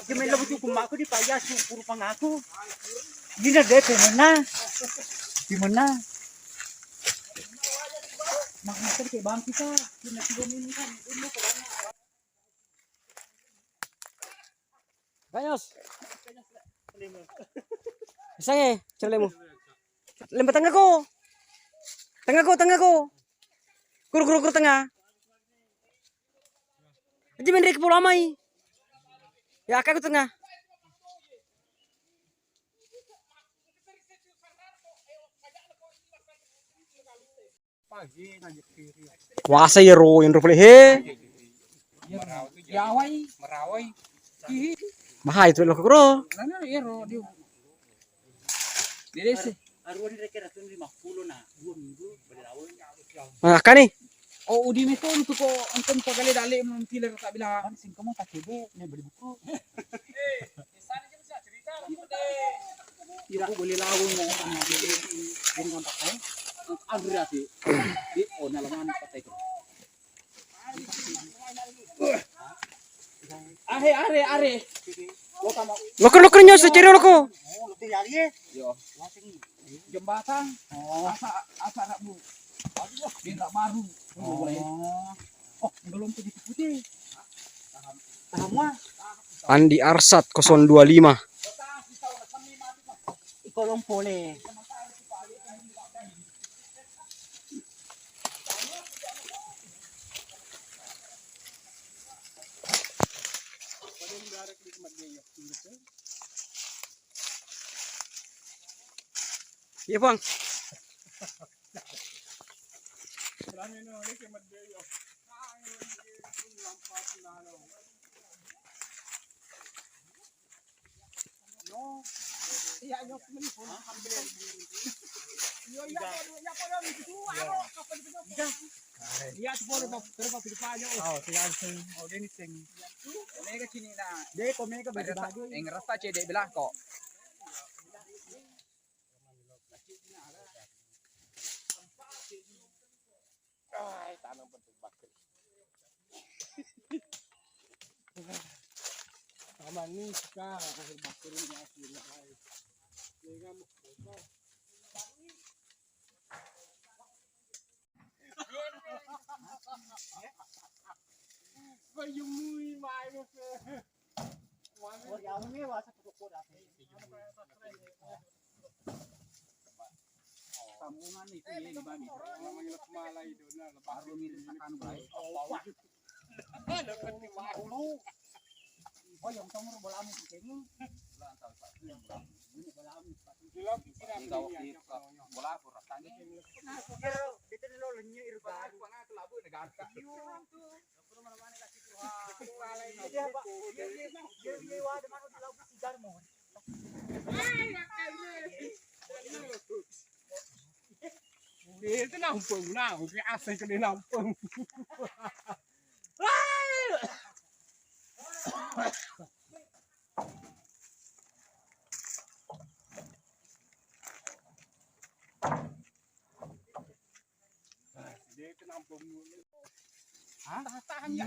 Cuma lo butuh kumaku di payah suku pangaku. Ini deh di mana? Makan kayak bang kita, ini tiga minit kan. Kayos. Isang cerlemu. Lembah tengahku. Tengahku. Kur tengah. Jadi mendek pulau mai. Ya aku tengah. Kuasa ya ro yang boleh he. Merawai. Mahal itu lo kuro. Nana ero dia. Dia sih. Arwah dia kira 50 nah 2 minggu berawai. Nah, kan nih. Oh, udi itu untuk ko antum pagale dale mentiler tak bilang sing kamu tak kebe nih beli buku. Sana je bisa cerita deh. Aku boleh lawung mau dengan kontak saya. Agresi di onalaman patai ko. Are. Loko nyo sa ciri loko. Oh, lebih lagi. Yo. Jembatan. Oh, asa anak bu. Dia enggak baru. Oh, belum putih. Tahamwa. Andi Arsat 025. Ikolong pole. Iya, Bang. Iya, boleh terus dipanyo. Oh, sing. Oh, ini sing. Mega sini nah. Dia kok mega bagi. Ngerasa cedek belah kok. Ay, tanong bentuk bakri. Sama nih sekarang hasil bakrinya aslinya. Dia mau foto. Bayumui mai mo ke. Oh, ya ini wasa toko dah. Sambungan itu ya di bami. Namanya Malay itu nah baru mirip akan baik. Ada penting dulu. Oh, yang tongor bola amu kene. Bola tahu Pak. Ini bola amu. Jelas tidak bola aku rasanya. Nah, kira itu lo lenya ir baru. Pana kelabu negara. Yo mana-mana kasih Tuhan. Dia Pak. Dia wad mana di labu sigar mo. Ay, itu nampung nah, kayak asing ke nampung. Dia ke nampung dulu. Hah? Tahan ya.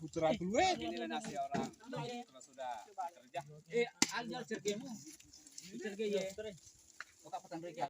Putra dulu ini nasi orang kalau sudah kerja. Ajar cergemu. Cerge ya. Buka petan mereka.